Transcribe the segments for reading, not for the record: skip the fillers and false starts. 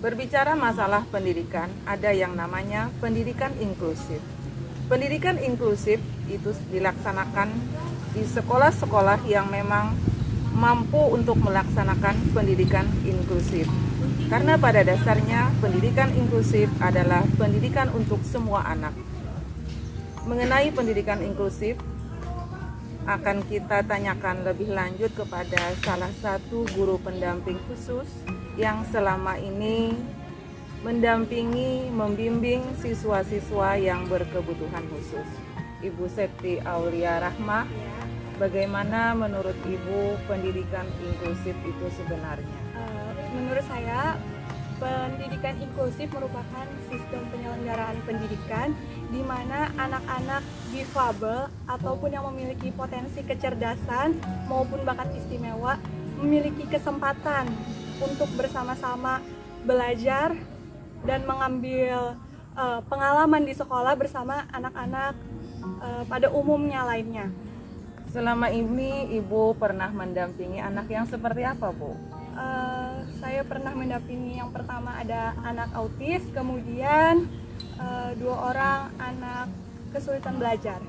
Berbicara masalah pendidikan, ada yang namanya pendidikan inklusif. Pendidikan inklusif itu dilaksanakan di sekolah-sekolah yang memang mampu untuk melaksanakan pendidikan inklusif. Karena pada dasarnya pendidikan inklusif adalah pendidikan untuk semua anak. Mengenai pendidikan inklusif, akan kita tanyakan lebih lanjut kepada salah satu guru pendamping khusus yang selama ini mendampingi, membimbing siswa-siswa yang berkebutuhan khusus. Ibu Septi Aulia Rahma, bagaimana menurut Ibu pendidikan inklusif itu sebenarnya? Menurut saya, pendidikan inklusif merupakan sistem penyelenggaraan pendidikan di mana anak-anak difabel ataupun yang memiliki potensi kecerdasan maupun bakat istimewa memiliki kesempatan untuk bersama-sama belajar dan mengambil pengalaman di sekolah bersama anak-anak pada umumnya lainnya. Selama ini Ibu pernah mendampingi anak yang seperti apa, Bu? Saya pernah mendampingi yang pertama ada anak autis, kemudian 2 orang anak kesulitan belajar.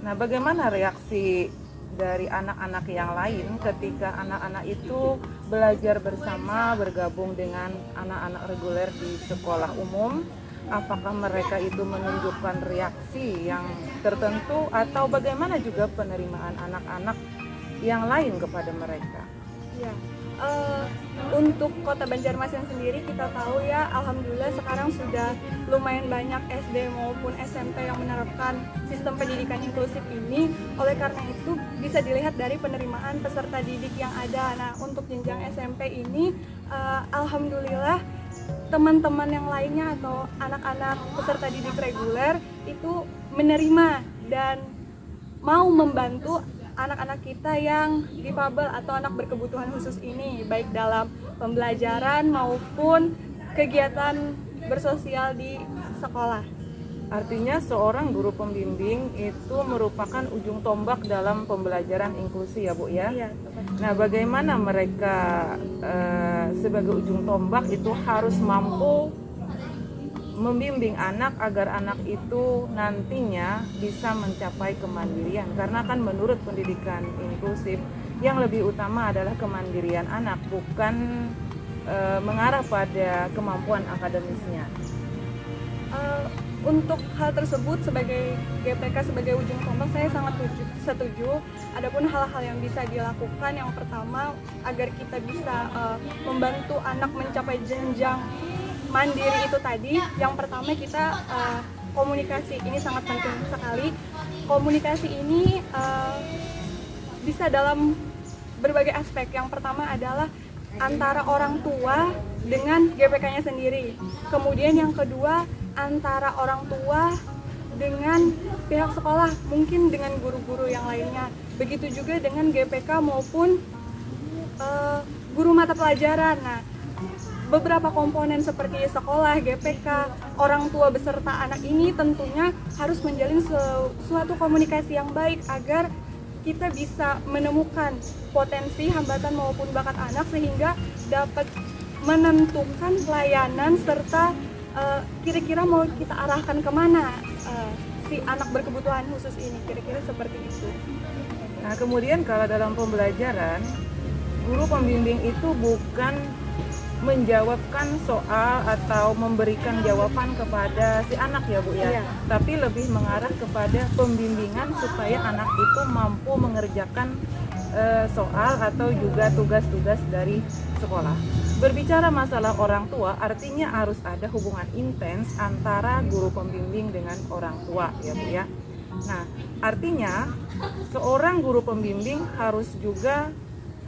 Nah, bagaimana reaksi dari anak-anak yang lain ketika anak-anak itu belajar bersama, bergabung dengan anak-anak reguler di sekolah umum? Apakah mereka itu menunjukkan reaksi yang tertentu atau bagaimana juga penerimaan anak-anak yang lain kepada mereka? Ya, untuk Kota Banjarmasin sendiri kita tahu ya, alhamdulillah sekarang sudah lumayan banyak SD maupun SMP yang menerapkan sistem pendidikan inklusif ini. Oleh karena itu bisa dilihat dari penerimaan peserta didik yang ada. Nah, untuk jenjang SMP ini alhamdulillah teman-teman yang lainnya atau anak-anak peserta didik reguler itu menerima dan mau membantu anak-anak kita yang difabel atau anak berkebutuhan khusus ini, baik dalam pembelajaran maupun kegiatan bersosial di sekolah. Artinya seorang guru pembimbing itu merupakan ujung tombak dalam pembelajaran inklusi ya, Bu ya? Iya. Nah, bagaimana mereka sebagai ujung tombak itu harus mampu membimbing anak agar anak itu nantinya bisa mencapai kemandirian, karena kan menurut pendidikan inklusif yang lebih utama adalah kemandirian anak, bukan mengarah pada kemampuan akademisnya. Untuk hal tersebut sebagai GPK sebagai ujung tombak saya sangat setuju. Adapun hal-hal yang bisa dilakukan, yang pertama agar kita bisa membantu anak mencapai jenjang mandiri itu tadi, yang pertama kita komunikasi ini sangat penting sekali. Komunikasi ini bisa dalam berbagai aspek. Yang pertama adalah antara orang tua dengan GPK-nya sendiri. Kemudian yang kedua antara orang tua dengan pihak sekolah, mungkin dengan guru-guru yang lainnya. Begitu juga dengan GPK maupun guru mata pelajaran. Nah, beberapa komponen seperti sekolah, GPK, orang tua beserta anak ini tentunya harus menjalin suatu komunikasi yang baik agar kita bisa menemukan potensi, hambatan maupun bakat anak sehingga dapat menentukan layanan serta kira-kira mau kita arahkan kemana si anak berkebutuhan khusus ini, kira-kira seperti itu. Nah, kemudian kalau dalam pembelajaran, guru pembimbing itu bukan menjawabkan soal atau memberikan jawaban kepada si anak ya, Bu ya, tapi lebih mengarah kepada pembimbingan supaya anak itu mampu mengerjakan soal atau juga tugas-tugas dari sekolah. Berbicara masalah orang tua, artinya harus ada hubungan intens antara guru pembimbing dengan orang tua ya, Bu ya. Nah, artinya seorang guru pembimbing harus juga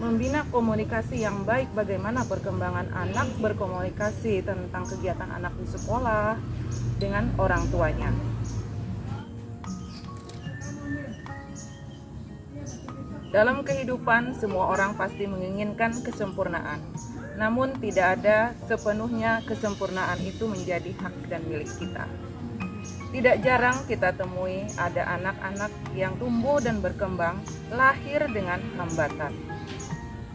membina komunikasi yang baik, bagaimana perkembangan anak berkomunikasi tentang kegiatan anak di sekolah dengan orang tuanya. Dalam kehidupan, semua orang pasti menginginkan kesempurnaan. Namun tidak ada sepenuhnya kesempurnaan itu menjadi hak dan milik kita. Tidak jarang kita temui ada anak-anak yang tumbuh dan berkembang lahir dengan hambatan.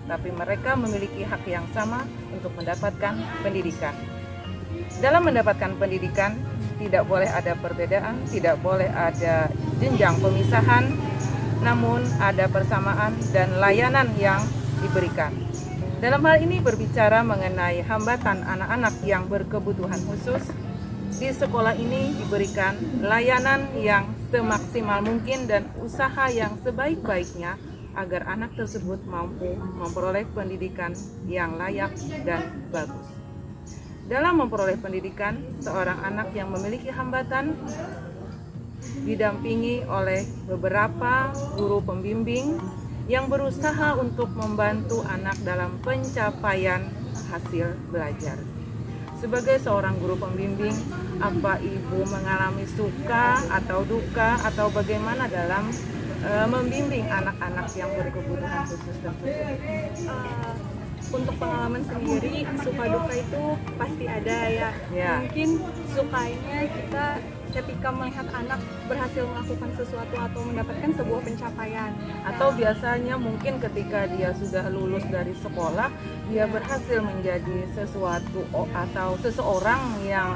Tapi mereka memiliki hak yang sama untuk mendapatkan pendidikan. Dalam mendapatkan pendidikan, tidak boleh ada perbedaan, tidak boleh ada jenjang pemisahan, namun ada persamaan dan layanan yang diberikan. Dalam hal ini berbicara mengenai hambatan anak-anak yang berkebutuhan khusus, di sekolah ini diberikan layanan yang semaksimal mungkin dan usaha yang sebaik-baiknya agar anak tersebut mampu memperoleh pendidikan yang layak dan bagus. Dalam memperoleh pendidikan, seorang anak yang memiliki hambatan didampingi oleh beberapa guru pembimbing yang berusaha untuk membantu anak dalam pencapaian hasil belajar. Sebagai seorang guru pembimbing, apa Ibu mengalami suka atau duka atau bagaimana dalam membimbing anak-anak yang berkebutuhan khusus tersebut? Untuk pengalaman sendiri, suka duka itu pasti ada ya. Mungkin sukanya kita ketika melihat anak berhasil melakukan sesuatu atau mendapatkan sebuah pencapaian. Atau biasanya mungkin ketika dia sudah lulus dari sekolah, dia berhasil menjadi sesuatu atau seseorang yang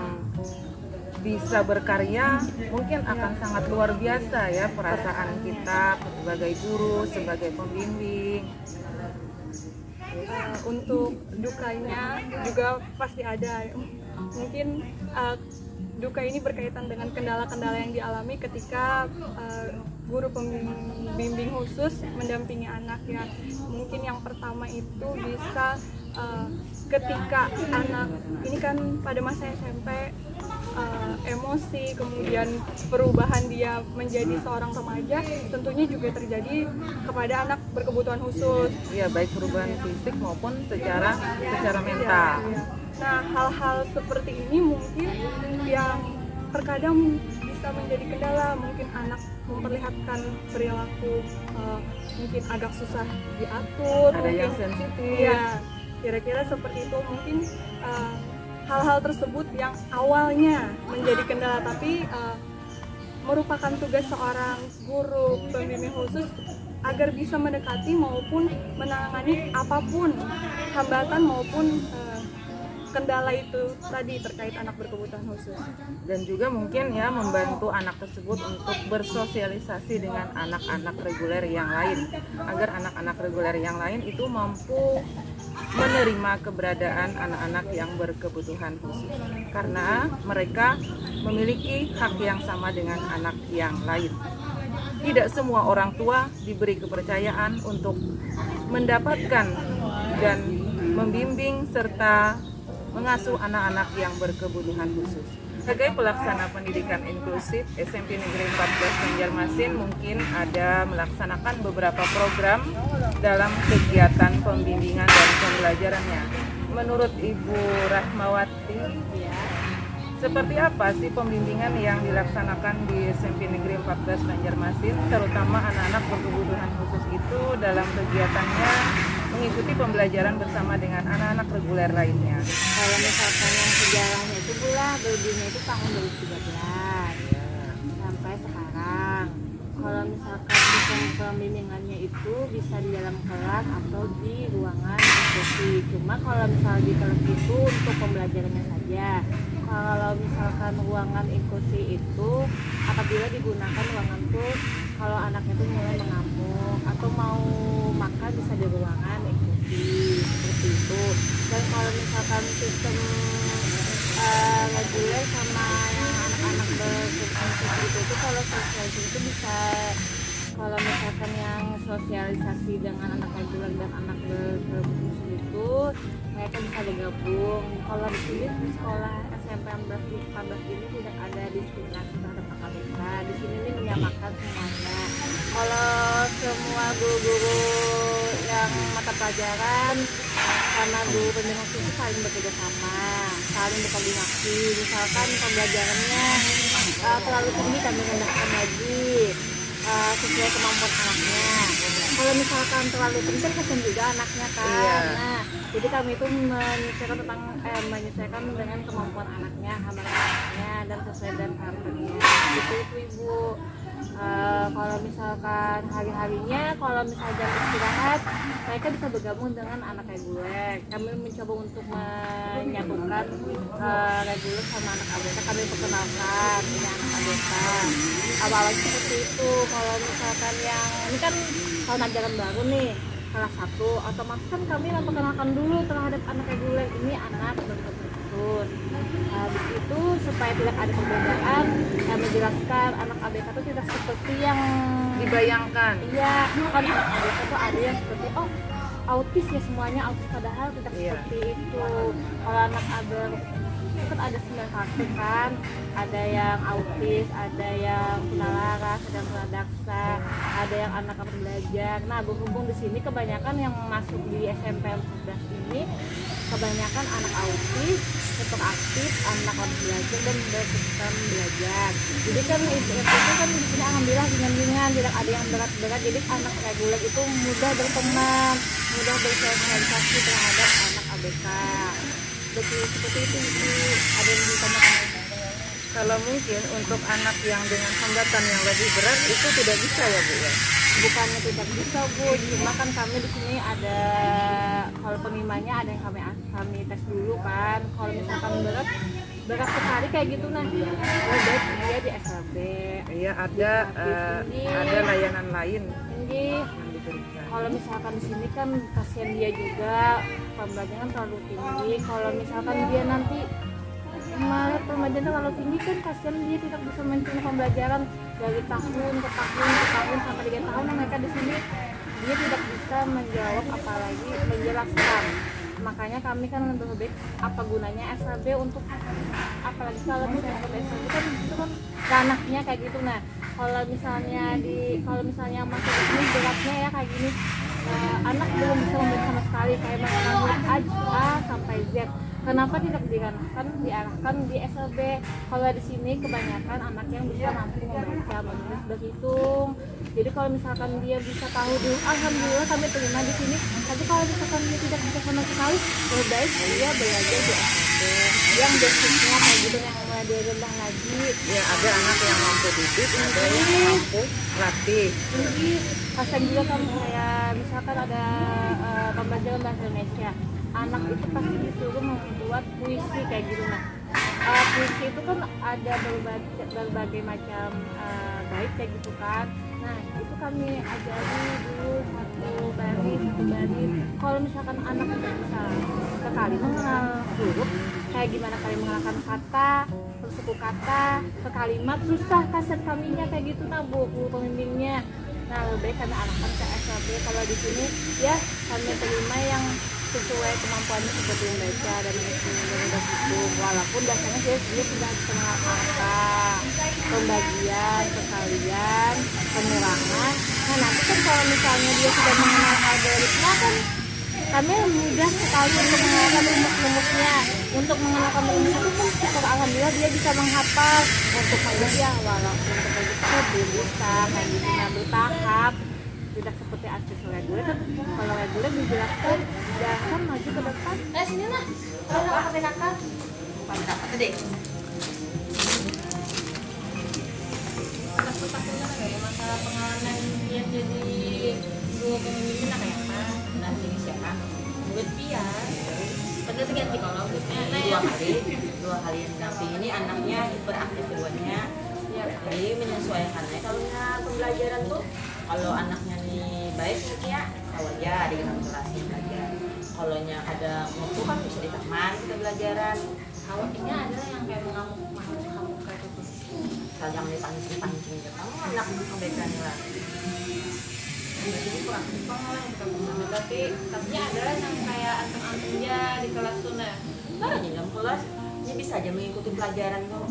bisa berkarya, mungkin akan sangat luar biasa ya perasaan kita sebagai guru, sebagai pembimbing. Untuk dukanya juga pasti ada. Mungkin duka ini berkaitan dengan kendala-kendala yang dialami ketika guru pembimbing khusus mendampingi anak ya. Mungkin yang pertama itu bisa ketika anak ini kan pada masa SMP, emosi, kemudian perubahan dia menjadi seorang remaja tentunya juga terjadi kepada anak berkebutuhan khusus. Iya, baik perubahan fisik maupun secara mental. Ya. Nah, hal-hal seperti ini mungkin yang terkadang bisa menjadi kendala. Mungkin anak memperlihatkan perilaku mungkin agak susah diatur. Ada mungkin, yang sensitif. Ya, kira-kira seperti itu. Mungkin hal-hal tersebut yang awalnya menjadi kendala, tapi merupakan tugas seorang guru pembimbing khusus agar bisa mendekati maupun menangani apapun hambatan maupun kendala itu tadi terkait anak berkebutuhan khusus. Dan juga mungkin ya membantu anak tersebut untuk bersosialisasi dengan anak-anak reguler yang lain, agar anak-anak reguler yang lain itu mampu menerima keberadaan anak-anak yang berkebutuhan khusus, karena mereka memiliki hak yang sama dengan anak yang lain. Tidak semua orang tua diberi kepercayaan untuk mendapatkan dan membimbing serta mengasuh anak-anak yang berkebutuhan khusus. Sebagai pelaksana pendidikan inklusif, SMP Negeri 14 Banjarmasin mungkin ada melaksanakan beberapa program dalam kegiatan pembimbingan dan pembelajarannya. Menurut Ibu Rahmawati, seperti apa sih pembimbingan yang dilaksanakan di SMP Negeri 14 Banjarmasin, terutama anak-anak berkebutuhan khusus itu dalam kegiatannya mengikuti pembelajaran bersama dengan anak-anak reguler lainnya? Kalau misalkan yang sejarahnya itu berdirinya itu tahun 2013 sampai sekarang. Kalau misalkan sistem pembimbingannya itu bisa di dalam kelas atau di ruangan diskusi. Cuma kalau misalnya di kelas itu untuk pembelajarannya saja. Kalau misalkan ruangan inklusi itu apabila digunakan ruangan itu kalau anaknya itu mulai mengamuk atau mau makan bisa di ruangan inklusi seperti itu. Dan kalau misalkan sistem reguler sama yang anak-anak berkebutuhan itu kalau sosialisasi itu bisa, kalau misalkan yang sosialisasi dengan anak reguler dan anak berkebutuhan itu mereka bisa bergabung. Kalau di sini di sekolah SMP 14 ini tidak ada diskriminasi terhadap AKBK. Di sini ini menyamakan semuanya. Kalau semua guru-guru yang mata pelajaran sama guru pembimbing khusus itu saling bekerja sama, saling berkoordinasi. Misalkan pembelajarannya terlalu tinggi kami rendahkan lagi sesuai kemampuan anaknya. Kalau misalkan terlalu pintar kasihan juga anaknya kan. Nah, Jadi kami itu menyesuaikan dengan kemampuan anaknya, hambatan anaknya, dan sesuai dengan karakternya. Gitu itu Ibu. Kalau misalkan hari-harinya, kalau misalnya jam istirahat, mereka bisa bergabung dengan anak reguler. Kami mencoba untuk menyatukan reguler sama anak ABK. Kami perkenalkan ini anak ABK. Awalnya seperti itu. Kalau misalkan yang ini kan tahun ajaran baru nih, kelas 1, otomatis kan kami memperkenalkan dulu terhadap anak reguler, ini anak berkebutuhan. Habis itu supaya tidak ada perbedaan, kami menjelaskan anak ABK itu tidak seperti yang Dibayangkan. iya, kan anak ABK itu ada yang seperti autis ya, semuanya autis, padahal tidak Iya. seperti itu. Kalau anak ABK itu kan ada 9 karakter kan, ada yang autis, ada yang tunalaras, ada yang tunadaksa, ada yang anak anak belajar. Nah, berhubung di sini kebanyakan yang masuk di SMP 14 ini kebanyakan anak autis, hiperaktif, anak harus belajar dan berkesukaan belajar. Jadi kan itu kan di sini alhamdulillah ringan-ringan, tidak ada yang berat-berat. Jadi anak reguler itu mudah berteman, mudah bersosialisasi terhadap anak ABK. Betul seperti itu Ibu. Ada yang ditambahkan? Kalau mungkin untuk anak yang dengan hambatan yang lebih berat itu tidak bisa ya Bu ya? Bukannya tidak bisa Bu, cuma kan kami di sini ada, kalau penerimanya ada yang kami tes dulu kan. Kalau misalkan berat sekali kayak gitu, nah lebih baik dia di SLB. Iya, ada ada layanan lain Jadi yang diberikan. kalau misalkan di sini kan pasien dia juga pembelajaran terlalu tinggi. Kalau misalkan dia nanti malah pembelajaran terlalu tinggi kan kasihan, dia tidak bisa mencerna pembelajaran dari tahun ke tahun sampai 3 tahun. Mereka di sini dia tidak bisa menjawab apalagi menjelaskan. Makanya kami kan lebih apa gunanya SLB untuk, apalagi kalau misalnya ke SLB kan itu kan ranahnya kayak gitu. Nah kalau misalnya masuk ke sini beratnya ya kayak gini, anak belum bisa membaca sama sekali, kayak mengenal A sampai Z. Kenapa tidak diarahkan di SLB? Kalau di sini kebanyakan anak yang bisa mampu membaca, menulis, berhitung. Jadi kalau misalkan dia bisa tahu dulu, alhamdulillah kami terima di sini. Tapi kalau misalkan dia tidak bisa sama sekali, lebih baik dia belajar di SLB yang basicnya kayak gitu, yang mulai dari rendah lagi. Ya, ada anak yang mampu duduk, ada yang mampu latih. Tinggi pasang juga kan, kayak misalkan ada pembelajaran bahasa Indonesia, anak itu pasti disuruh membuat puisi kayak gitu. Nah puisi itu kan ada berbagai macam bait kayak gitu kan. Nah itu kami ajari dulu satu baris. Kalau misalkan anak tidak bisa sekali mengenal huruf, kayak gimana kalian mengenalkan kata, terus suku kata, ke kalimat, susah kaset kaminya kayak gitu. Nah bu pembimbingnya, nah lebih baik kami arahkan ke SLB. Kalau di sini ya kami terima yang sesuai kemampuannya seperti membaca dan hitung, walaupun biasanya dia sudah bisa mengenal angka, pembagian, perkalian, pengurangan. Nah nanti kan kalau misalnya dia sudah mengenal algoritma kan kami mudah sekali untuk mengenalkan rumus-rumusnya. Untuk mengenalkan rumus itu kan syukur alhamdulillah dia bisa menghafal. Untuk dia walaupun untuk itu belum bisa kayak gitu, nah bertahap, tidak seperti akses reguler kan. Kalau reguler dijelaskan jangan maju ke depan, sini lah kalau pakai kakak deh. Takutnya kayak masalah pengalaman dia jadi guru pemimpin kayak apa nanti siapa buat dia bener ganti kalau dua kali yang damping ini anaknya hiperaktif keduanya ya, jadi menyesuaikannya. Kalau pembelajaran tuh kalau anaknya nih baik ya awal ya dikonsentrasi belajar. Kalau ada waktu kan bisa di taman kita belajaran. Kalau ini ada yang kayak mengamuk kayak itu asal jangan dipancing gitu. Kamu anak kebaikan lah. Jadi kurang lah tapi ada yang kayak anteng-anteng dia di kelas tuh. Nah di dalam kelas dia bisa aja mengikuti pelajaran tuh,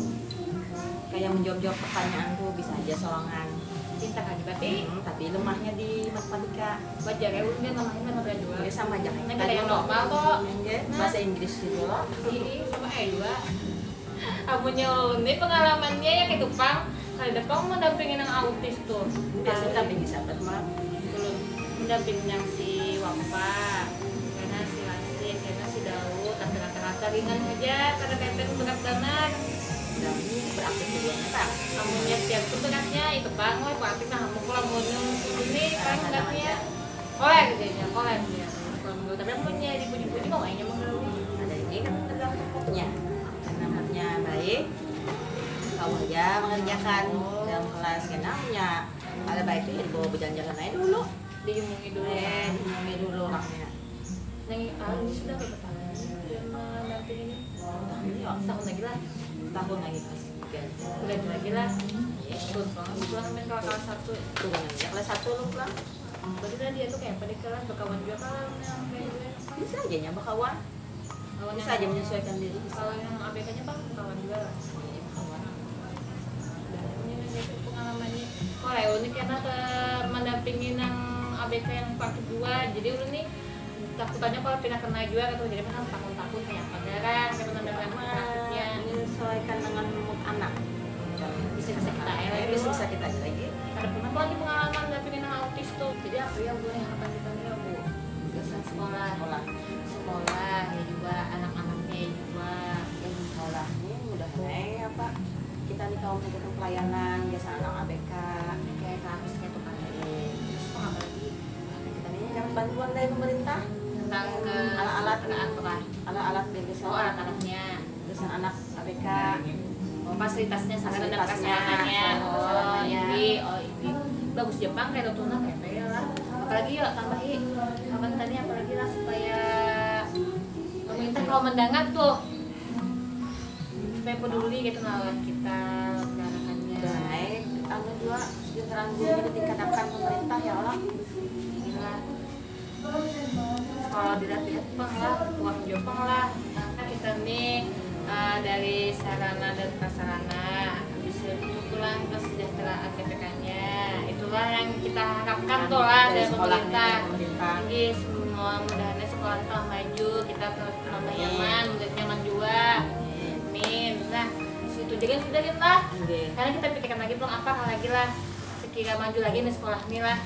kayak menjawab pertanyaan tuh bisa aja sorangan. Pintar kan berarti, tapi lemahnya di matematika. Wajar ya, udah lemahnya matematika juga. Ya sama aja. Nah, ada yang normal kok. Bahasa Inggris juga. Iya, sama dua. Apunya ini pengalamannya ya kayak Gepang. Kali depan mendampingin yang autis tuh. Biasa dampingin sahabat malah. Belum mendampingin yang si Wampa, karena si Lasin. ringan aja karena KPK berat banget. Dan ini berarti tujuannya kan Amunnya tiap itu beratnya itu bang, berarti nah kamu kalau mau ini kan beratnya kolek gitu ya, kolek dia. Tapi amunnya dipuji-puji kok kayaknya mengeluh. ada ini kan tergantung pokoknya namanya baik kau aja mengerjakan dalam kelas kan namanya ada baik itu ya dibawa berjalan-jalan aja dulu Diungi dulu ya. diomongin dulu orangnya Yang ini sudah berapa tahun? Dia mendampingi ini ya setahun lagi lah. tahun lagi pas tiga Udah lagi lah. Ikut banget. Pulang main kalau kelas 1. turun aja kelas 1 lu pulang Berarti tadi dia tuh kayak pada kelas berkawan juga kan yang kayak gue. bisa aja nyambah kawan Kawan bisa yang aja menyesuaikan diri bisa kalau yang ABK-nya bang kawan juga lah. Iya, kawan Ini gitu pengalamannya. Kok ya unik karena ke mendampingi yang ABK yang praktik 2. Jadi udah nih takutannya kalau pindah kena juga gitu. Jadi kan takut-takut ya. Pelajaran kayak pendampingan praktiknya menyesuaikan dengan mood anak bisa kita ya. bisa kita lagi Ada pernah lagi pengalaman dampingin yang autis tuh. Jadi apa ya bu nih harapan kita nih ya bu? Kesan sekolah, sekolah ya juga anak-anaknya juga. yang sekolah ini mudah-mudahan apa kita nih kaum sektor pelayanan jasa anak ABK Kayak harus kayak tuh kan. Terus apa lagi? kita ini dapat bantuan dari pemerintah Tentang ke alat-alat apa? alat-alat dari Oh anak-anaknya. jasa anak ABK Oh fasilitasnya sarana dan Fasilitasnya, prasarananya. Oh prasarananya. ini bagus Jepang kayak Dotuna kayak ya lah. Apalagi yuk tambahin apa tadi apalagi lah supaya pemerintah kalau mendengar tuh supaya peduli gitu ngawat kita gerakannya. udah naik anu juga kesejahteraan guru ditingkatkan pemerintah ya Allah Gila. Sekolah dilihat-lihat Jepang lah, uang Jepang lah. Nah kita nih dari sarana dan prasarana bisa itu pulang kesejahteraan KPK-nya. Itulah yang kita harapkan tuh lah dari pemerintah. Jadi semua mudah-mudahan sekolah telah maju, kita tambah nyaman, murid nyaman juga. Amin. Nah, situ sudah lah. Karena kita pikirkan lagi belum apa hal lagi lah. Sekira maju lagi nih sekolah ini lah.